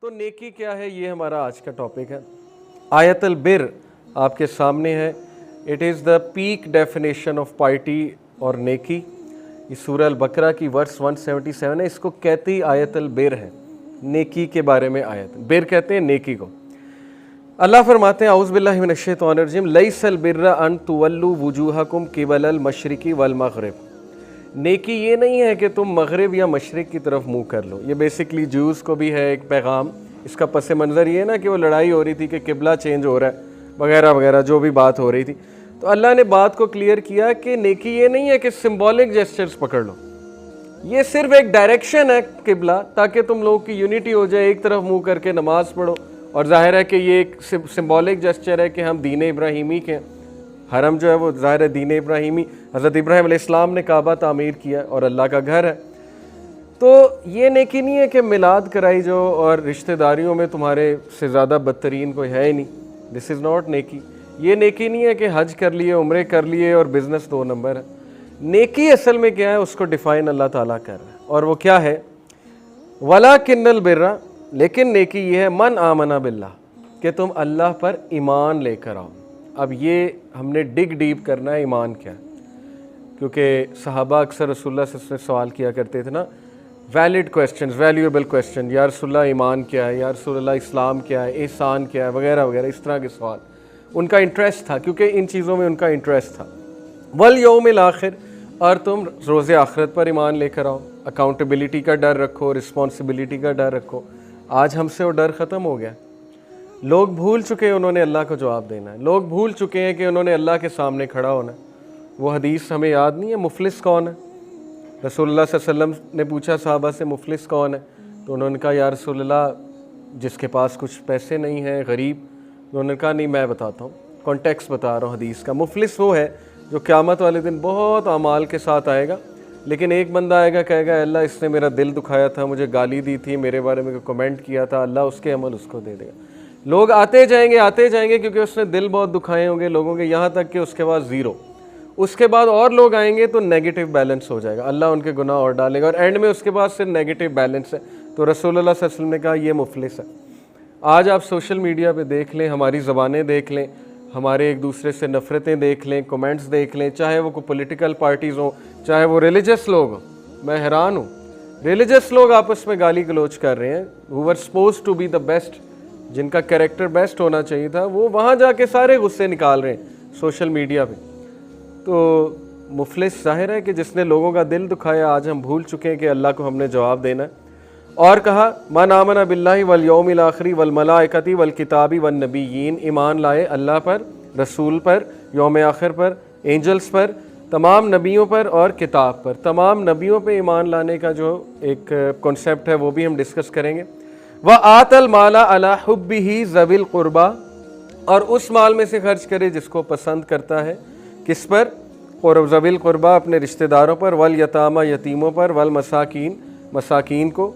तो नेकी क्या है, ये हमारा आज का टॉपिक है। आयतुल बिर आपके सामने है। It is the peak definition of piety और नेकी। ये सूरह अल बकरा की वर्स 177 है। इसको कहते ही आयतुल बिर है, नेकी के बारे में आयत। बिर कहते हैं नेकी को। अल्लाह फरमाते हैं औज़ु बिल्लाहि मिनश शैतानिर रजीम लैसल बिर्रा अन तुवल्लू वुजूहकुम क़िबलल मशरिक़ी वल मग़रिब। नेकी ये नहीं है कि तुम मगरिब या मशरिक़ की तरफ मुँह कर लो। ये बेसिकली ज्यूज़ को भी है एक पैगाम। इसका पस मंज़र ये है ना कि वो लड़ाई हो रही थी कि किबला चेंज हो रहा है वगैरह वगैरह, जो भी बात हो रही थी। तो अल्लाह ने बात को क्लियर किया कि नेकी ये नहीं है कि सिंबॉलिक जेस्चर्स पकड़ लो, ये सिर्फ एक डायरेक्शन है किबला, ताकि तुम लोगों की यूनिटी हो जाए, एक तरफ मुँह करके नमाज़ पढ़ो। और जाहिर है कि ये एक सिंबॉलिक जेस्चर है कि हम दीन इब्राहीमी के हरम जो है वो ज़ाहिर है दीन इब्राहीमी, हज़रत इब्राहीम अलैहिस्सलाम ने काबा तामीर किया और अल्लाह का घर है। तो ये नेकी नहीं है कि मिलाद कराई जो और रिश्तेदारियों में तुम्हारे से ज़्यादा बदतरीन कोई है ही नहीं। दिस इज़ नॉट नेकी। ये नेकी नहीं है कि हज कर लिए, उम्रे कर लिए और बिज़नेस 2 नंबर है। नेकी असल में क्या है उसको डिफ़ाइन अल्लाह ताला कर रहा है, और वो क्या है, वला किन्नल बिर्रा, लेकिन नेकी ये है मन आमना बिल्लाह, कि तुम अल्लाह पर ईमान लेकर आओ। अब ये हमने डिग डीप करना है, ईमान क्या है, क्योंकि सहाबा अक्सर रसूलुल्लाह सल्लल्लाहु अलैहि वसल्लम से सवाल किया करते थे ना, वैलिड क्वेश्चन, वैल्यूएबल क्वेश्चन, या रसूलुल्लाह ईमान क्या है, या रसूलुल्लाह इस्लाम क्या है, एहसान क्या है, वगैरह वगैरह, इस तरह के सवाल। उनका इंटरेस्ट था, क्योंकि इन चीज़ों में उनका इंटरेस्ट था। वल यौमिल आखिर, और तुम रोज़े आखिरत पर ईमान लेकर आओ। अकाउंटेबिलिटी का डर रखो, रिस्पॉन्सिबिलिटी का डर रखो। आज हमसे वो डर ख़त्म हो गया। लोग भूल चुके हैं उन्होंने अल्लाह को जवाब देना है। लोग भूल चुके हैं कि उन्होंने अल्लाह के सामने खड़ा होना है। वो हदीस हमें याद नहीं है, मुफलिस कौन है। रसूलुल्लाह सल्लल्लाहु अलैहि वसल्लम ने पूछा साहबा से मुफलिस कौन है, तो उन्होंने कहा या रसूलुल्लाह जिसके पास कुछ पैसे नहीं हैं, गरीब। उन्होंने कहा नहीं मैं बताता हूँ, कॉन्टेक्स्ट बता रहा हूँ हदीस का। मुफलिस वो है जो क़यामत वाले दिन बहुत अमाल के साथ आएगा, लेकिन एक बंदा आएगा कहेगा अल्लाह इसने मेरा दिल दुखाया था, मुझे गाली दी थी, मेरे बारे में कमेंट किया था, अल्लाह उसके अमल उसको दे देगा। लोग आते जाएंगे क्योंकि उसने दिल बहुत दुखाए होंगे लोगों के, यहाँ तक कि उसके बाद ज़ीरो। उसके बाद और लोग आएंगे तो नेगेटिव बैलेंस हो जाएगा, अल्लाह उनके गुनाह और डालेगा, और एंड में उसके बाद सिर्फ नेगेटिव बैलेंस है। तो रसूलुल्लाह सल्लल्लाहु अलैहि वसल्लम ने कहा ये मुफलिस है। आज आप सोशल मीडिया पे देख लें, हमारी ज़बानें देख लें, हमारे एक दूसरे से नफ़रतें देख लें, कमेंट्स देख लें, चाहे वो कोई पॉलिटिकल पार्टीज़ हों, चाहे वो रिलीजियस लोग हों। मैं हैरान हूँ, रिलीजियस लोग आपस में गाली गलोच कर रहे हैं। Who were suppose to be the best, जिनका कैरेक्टर बेस्ट होना चाहिए था, वो वहाँ जाके सारे गुस्से निकाल रहे हैं सोशल मीडिया पे। तो मुफलिस ज़ाहिर है कि जिसने लोगों का दिल दुखाया। आज हम भूल चुके हैं कि अल्लाह को हमने जवाब देना है। और कहा मन आमना बिल्लाहि वल यौमिल आखिरी वल मलाइकति वल किताबी वन नबिय्यीन, ईमान लाए अल्लाह पर, रसूल पर, यौम आखिर पर, एंजल्स पर, तमाम नबियों पर और किताब पर। तमाम नबियों पे ईमान लाने का जो एक कॉन्सेप्ट है वो भी हम डिस्कस करेंगे। व आतल माला अला हुब्बिही ज़विल कुर्बा, और उस माल में से खर्च करे जिसको पसंद करता है। किस पर? और ज़विल कुर्बा, अपने रिश्तेदारों पर, वल यतामा, यतीमों पर, वल मसाकीन, मसाकीन को,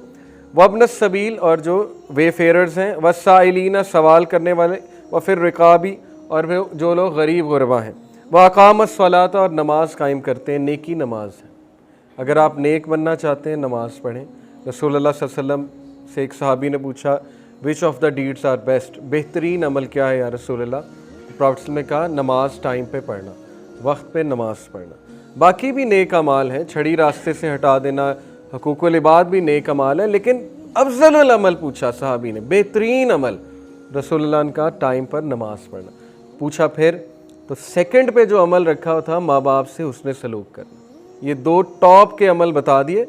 वब्न सबील, और जो वेफेयरर्स हैं, वसाइलीना, सवाल करने वाले, व फिर रिकाबी, और फिर जो लोग गरीब गुरबा हैं, व अकामत सलात, और नमाज कायम करते हैं। नेकी नमाज है। अगर आप नेक बनना चाहते हैं नमाज पढ़ें। रसूलुल्लाह सल्लल्लाहु अलैहि वसल्लम से एक सहाबी ने पूछा which of the deeds are best, बेहतरीन अमल क्या है या रसूलुल्लाह। प्रॉफेट ने कहा नमाज टाइम पे पढ़ना, वक्त पे नमाज पढ़ना। बाकी भी नेक अमाल हैं, छड़ी रास्ते से हटा देना, हकूकुल इबाद भी नेक अमाल है, लेकिन अफजल अमल पूछा सहाबी ने, बेहतरीन अमल रसूलुल्लाह ने कहा टाइम पर नमाज पढ़ना। पूछा फिर, तो सेकंड पे जो अमल रखा था माँ बाप से हुस्न सलूक करना। ये 2 टॉप के अमल बता दिए।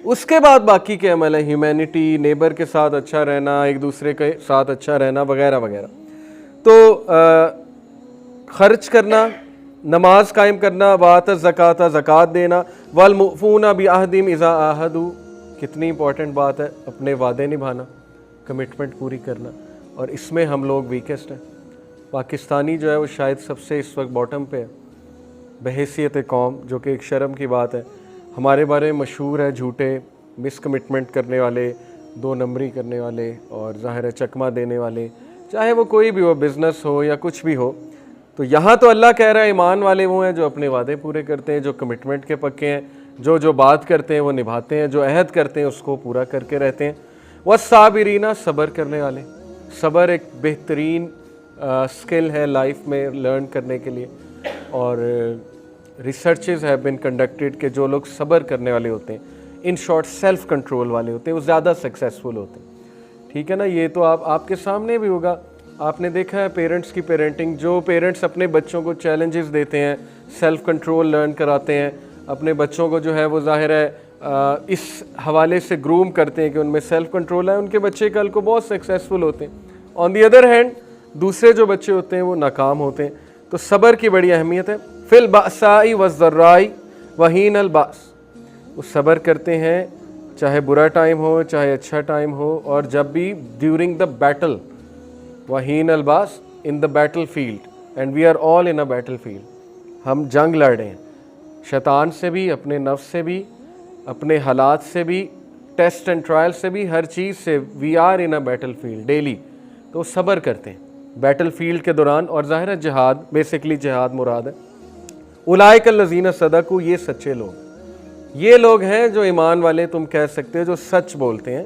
उसके बाद बाकी के अमल है ह्यूमैनिटी, नेबर के साथ अच्छा रहना, एक दूसरे के साथ अच्छा रहना, वगैरह वगैरह। तो खर्च करना, नमाज कायम करना, बात ज़कात, ज़कात देना, वल मुफ़ूना बि अहदिम इज़ा आहदू, कितनी इंपॉर्टेंट बात है, अपने वादे निभाना, कमिटमेंट पूरी करना। और इसमें हम लोग वीकेस्ट हैं। पाकिस्तानी जो है वो शायद सबसे इस वक्त बॉटम पे है बहैसियत कौम, जो कि एक शर्म की बात है। हमारे बारे में मशहूर है झूठे, मिस कमिटमेंट करने वाले, 2 नंबरी करने वाले, और ज़ाहिर है चकमा देने वाले, चाहे वो कोई भी हो, बिज़नेस हो या कुछ भी हो। तो यहाँ तो अल्लाह कह रहा है ईमान वाले वो हैं जो अपने वादे पूरे करते हैं, जो कमिटमेंट के पक्के हैं, जो बात करते हैं वो निभाते हैं, जो अहद करते हैं उसको पूरा करके रहते हैं। वस्साबिरीना, सब्र करने वाले। सब्र एक बेहतरीन स्किल है लाइफ में लर्न करने के लिए, और रिसर्चेस हैव बीन कंडक्टेड कि जो लोग सब्र करने वाले होते हैं, इन शॉर्ट सेल्फ कंट्रोल वाले होते हैं, वो ज़्यादा सक्सेसफुल होते हैं। ठीक है ना, ये तो आपके सामने भी होगा, आपने देखा है पेरेंट्स की पेरेंटिंग, जो पेरेंट्स अपने बच्चों को चैलेंजेस देते हैं, सेल्फ कंट्रोल लर्न कराते हैं, अपने बच्चों को जो है वो ज़ाहिर है इस हवाले से ग्रूम करते हैं कि उनमें सेल्फ कंट्रोल है, उनके बच्चे कल को बहुत सक्सेसफुल होते हैं। ऑन दी अदर हैंड दूसरे जो बच्चे होते हैं वो नाकाम होते हैं। तो सब्र की बड़ी अहमियत है। फिल बासाई वज़र्राई वहीन अल बास, वो सब्र करते हैं चाहे बुरा टाइम हो चाहे अच्छा टाइम हो, और जब भी ड्यूरिंग द बैटल, वहीन अल बास, in the battle field, and we are all in a battle field. हम जंग लड़ रहे हैं शैतान से भी, अपने नफ्स से भी, अपने हालात से भी, टेस्ट एंड ट्रायल से भी, हर चीज़ से। We are in a battle field daily. तो सब्र करते हैं बैटल फील्ड के दौरान, और ज़ाहिर है जिहाद, बेसिकली जिहाद मुराद है। उलाइक लज़ीना सदकू, ये सच्चे लोग, ये लोग हैं जो ईमान वाले तुम कह सकते हो, जो सच बोलते हैं।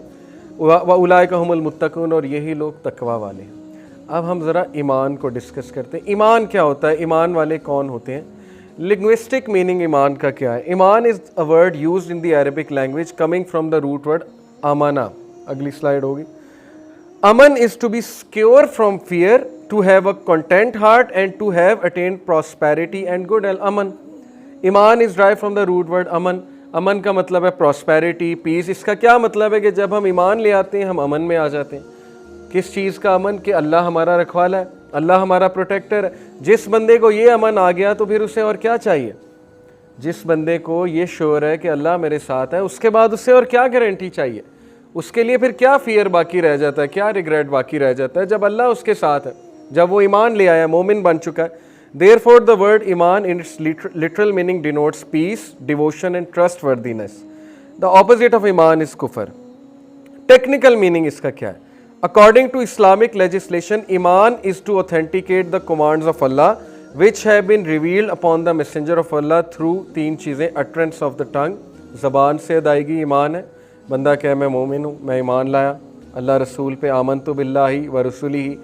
व उलाइक हुमुल मुत्तकून, और यही लोग तकवा वाले हैं। अब हम ज़रा ईमान को डिस्कस करते हैं। ईमान क्या होता है, ईमान वाले कौन होते हैं, लिंग्विस्टिक मीनिंग ईमान का क्या है। ईमान is a word used in the Arabic language coming from the root word अमाना। अगली स्लाइड होगी। अमन is to be secure from fear, to have a content heart and to have attained prosperity and good health. अमन, ईमान is derived from the root word अमन। अमन का मतलब है प्रॉस्पेरिटी, पीस। इसका क्या मतलब है कि जब हम ईमान ले आते हैं हम अमन में आ जाते हैं। किस चीज़ का अमन, कि अल्लाह हमारा रखवाला है, अल्लाह हमारा प्रोटेक्टर है। जिस बंदे को ये अमन आ गया तो फिर उसे और क्या चाहिए। जिस बंदे को ये श्योर है कि अल्लाह मेरे साथ है, उसके बाद उसे और क्या गारंटी चाहिए। उसके लिए फिर क्या फियर बाकी रह जाता है, क्या रिग्रेट बाकी रह जाता है, जब अल्लाह उसके साथ है, जब वो ईमान ले आया, मोमिन बन चुका है। Therefore the word iman in its literal meaning denotes peace, devotion and trustworthiness. The opposite of iman is kufr. Technical meaning इसका क्या है? According to Islamic legislation, iman is to authenticate the commands of Allah which have been revealed upon the messenger of Allah through तीन चीज़ें, utterance of the tongue, ज़बान से अदायगी ईमान है, बंदा कहे मैं मोमिन हूँ, मैं ईमान लाया अल्लाह रसूल पे, आमनतु बिल्लाहि व रसूलिही।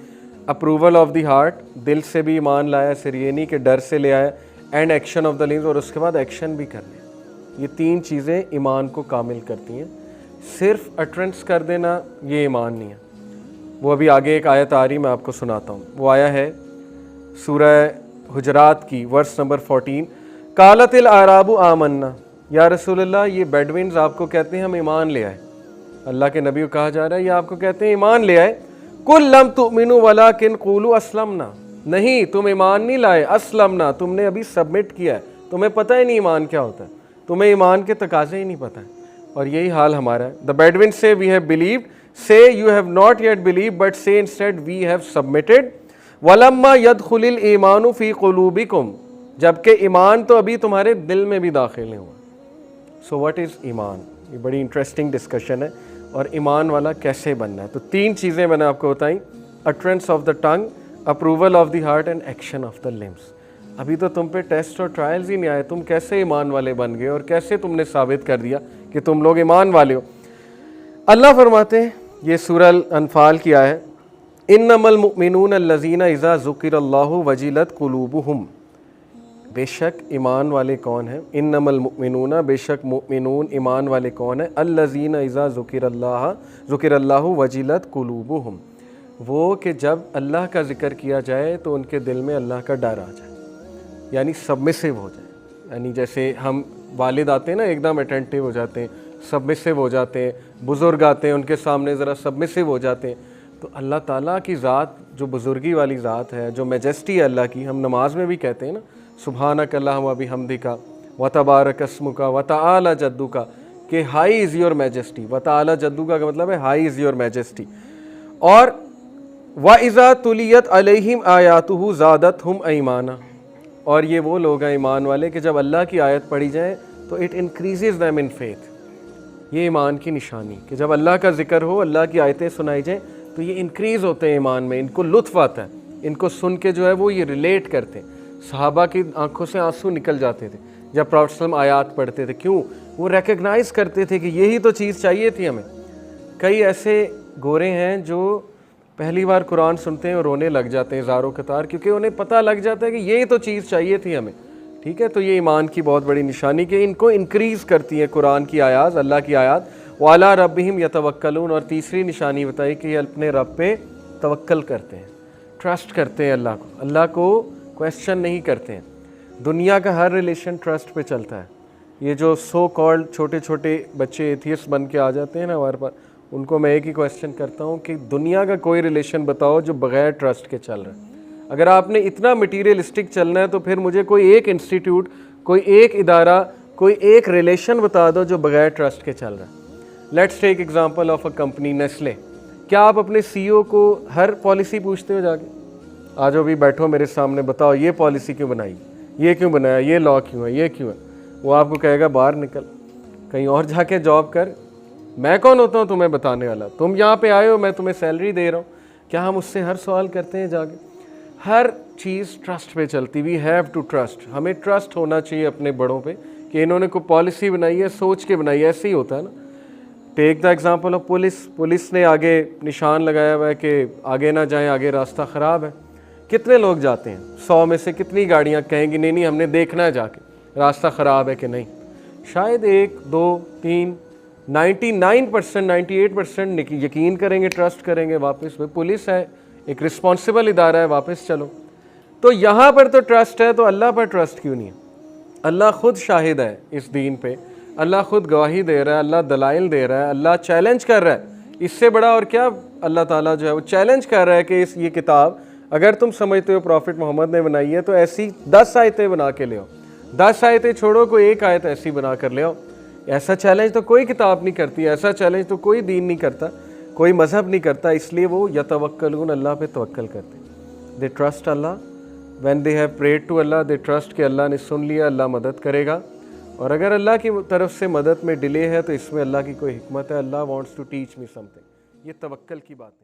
अप्रूवल ऑफ द हार्ट, दिल से भी ईमान लाया, सिर्फ ये नहीं कि डर से ले आया। And action of the limbs, और उसके बाद एक्शन भी करने। ये तीन चीज़ें ईमान को कामिल करती हैं। सिर्फ अटरेंस कर देना ये ईमान नहीं है। वो अभी आगे एक आयत आ रही, मैं आपको सुनाता हूँ। वो आया है सूरह हुजरात की वर्स नंबर 14। कालतिल आराबु आमन्ना, या रसूलल्लाह ये बेडविन्स आपको कहते हैं हम ईमान ले आए। अल्लाह के नबी को कहा जा रहा है ये आपको कहते हैं ईमान ले आए। कुल लम तुमिनु वलाकिन कुलू अस्लमना, नहीं तुम ईमान नहीं लाए, अस्लमना तुमने अभी सबमिट किया है, तुम्हें पता ही नहीं ईमान क्या होता है, तुम्हें ईमान के तकाजे ही नहीं पता है। और यही हाल हमारा है। द बेडविन से वी हैव बिलीव्ड, से you have not yet believe, but से इंस्टेड वी हैव सबमिटेड। वलम्मा यदखुलिल ईमानु फी कुलूबिकुम, जबकि ईमान तो अभी तुम्हारे दिल में भी दाखिल नहीं हुआ। सो व्हाट इज़ ईमान, ये बड़ी इंटरेस्टिंग डिस्कशन है। और ईमान वाला कैसे बनना है, तो तीन चीज़ें मैंने आपको बताई, utterance of the tongue, approval of the heart and action of the limbs. अभी तो तुम पे टेस्ट और ट्रायल्स ही नहीं आए, तुम कैसे ईमान वाले बन गए और कैसे तुमने साबित कर दिया कि तुम लोग ईमान वाले हो। अल्लाह फरमाते हैं, ये सूरह अनफाल की आया है, इन्नमल मुमिनून अल्लज़ीना इज़ा ज़ुकिरल्लाहु वजिलत कुलूबुहुम, बेशक ईमान वाले कौन है, इन्नमल मुमिनूना, बेशक मुमिनून ईमान वाले कौन है, अल्लज़ीना इज़ा ज़ुकिरल्लाहु वजिलत कुलूबुहुम, वो कि जब अल्लाह का ज़िक्र किया जाए तो उनके दिल में अल्लाह का डर आ जाए, यानी सबमिसिव हो जाए। यानी जैसे हम वालिद आते हैं ना, एकदम अटेंटिव हो जाते हैं, सबमिसिव हो जाते हैं, बुज़ुर्ग आते हैं उनके सामने ज़रा सबमिसिव हो जाते हैं। तो अल्लाह ताला की ज़ात जो बुज़ुर्गी वाली ज़ात है, जो मैजेस्टी है अल्लाह की, हम नमाज में भी कहते हैं ना, सुबहानक अल्लाहुम्मा बिहम्दिका व तबारक अस्मुका व तआला जद्दुका, कि हाई इज़ योर मैजेस्टी। व तआला जद्दुका का मतलब है हाई इज़ योर मैजेस्टी। और व इज़ा तुलियत अलैहिम आयातुहु ज़ादतहुम ईमाना, और ये वो लोग हैं ईमान वाले कि जब अल्लाह की आयत पढ़ी जाए तो it increases them in faith. ये ईमान की निशानी कि जब अल्लाह का जिक्र हो, अल्लाह की आयतें सुनाई जाएँ तो ये इंक्रीज़ होते हैं ईमान में, इनको लुत्फ़ आता है, इनको सुन के जो है वो ये रिलेट करते हैं। सहाबा की आंखों से आंसू निकल जाते थे जब प्रॉफेट सल्लल्लाहु अलैहि वसल्लम आयात पढ़ते थे। क्यों? वो रिकग्नाइज़ करते थे कि यही तो चीज़ चाहिए थी हमें। कई ऐसे गोरे हैं जो पहली बार कुरान सुनते हैं और रोने लग जाते हैं ज़ारो कतार, क्योंकि उन्हें पता लग जाता है कि ये तो चीज़ चाहिए थी हमें। ठीक है, तो ये ईमान की बहुत बड़ी निशानी कि इनको इंक्रीज़ करती है कुरान की आयात, अल्लाह की आयात। वाला रब्बिहिम यतवक्कलून, और तीसरी निशानी बताई कि ये अपने रब पे तवक्कल करते हैं, ट्रस्ट करते हैं अल्लाह को क्वेश्चन नहीं करते हैं। दुनिया का हर रिलेशन ट्रस्ट पे चलता है। ये जो सो कॉल्ड छोटे छोटे बच्चे एथियस्ट बन के आ जाते हैं ना हमारे पास, उनको मैं एक ही क्वेश्चन करता हूँ कि दुनिया का कोई रिलेशन बताओ जो बग़ैर ट्रस्ट के चल रहा है। अगर आपने इतना मटीरियलिस्टिक चलना है तो फिर मुझे कोई एक इंस्टीट्यूट, कोई एक इदारा, कोई एक रिलेशन बता दो जो बग़ैर ट्रस्ट के चल रहा है। Let's take example of a company Nestle. क्या आप अपने सीईओ को हर पॉलिसी पूछते हो जाके? आज अभी बैठो मेरे सामने, बताओ ये पॉलिसी क्यों बनाई, ये क्यों बनाया, ये लॉ क्यों है, ये क्यों है? वो आपको कहेगा बाहर निकल, कहीं और जाके जॉब कर। मैं कौन होता हूँ तुम्हें बताने वाला? तुम यहाँ पे आए हो, मैं तुम्हें सैलरी दे रहा हूँ। क्या हम उससे हर सवाल करते हैं जाके? हर चीज़ ट्रस्ट पे चलती। We have to trust. हमें ट्रस्ट होना चाहिए अपने बड़ों पे कि इन्होंने कोई पॉलिसी बनाई है, सोच के बनाई है। ऐसे ही होता है ना। Take the example of police ने आगे निशान लगाया हुआ है कि आगे ना जाएं, आगे रास्ता ख़राब है। कितने लोग जाते हैं? 100 में से कितनी गाड़ियाँ कहेंगी नहीं नहीं हमने देखना है जाके रास्ता ख़राब है कि नहीं? शायद 1, 2, 3, 99%, 98% यकीन करेंगे, ट्रस्ट करेंगे। वापस भाई पुलिस है, एक रिस्पॉन्सिबल इदारा है, वापस चलो। तो यहाँ पर तो ट्रस्ट है, तो अल्लाह पर ट्रस्ट क्यों नहीं है? अल्लाह खुद शाहिद है इस दीन पे, अल्लाह खुद गवाही दे रहा है, अल्लाह दलाइल दे रहा है, अल्लाह चैलेंज कर रहा है। इससे बड़ा और क्या अल्लाह ताला जो है वो चैलेंज कर रहा है कि ये किताब अगर तुम समझते हो प्रॉफिट मोहम्मद ने बनाई है तो ऐसी 10 आयतें बना के ले आओ। 10 आयतें छोड़ो, कोई एक आयत ऐसी बना कर ले आओ। ऐसा चैलेंज तो कोई किताब नहीं करती, ऐसा चैलेंज तो कोई दीन नहीं करता, कोई मज़हब नहीं करता। इसलिए वो यतवक्कलून, अल्लाह पे तवक्कल करते। They trust Allah. When they have prayed to Allah, they trust कि अल्लाह ने सुन लिया, अल्लाह मदद करेगा। और अगर अल्लाह की तरफ से मदद में डिले है तो इसमें अल्लाह की कोई हिकमत है। अल्लाह wants to teach me something. ये तवक्कल की बात है।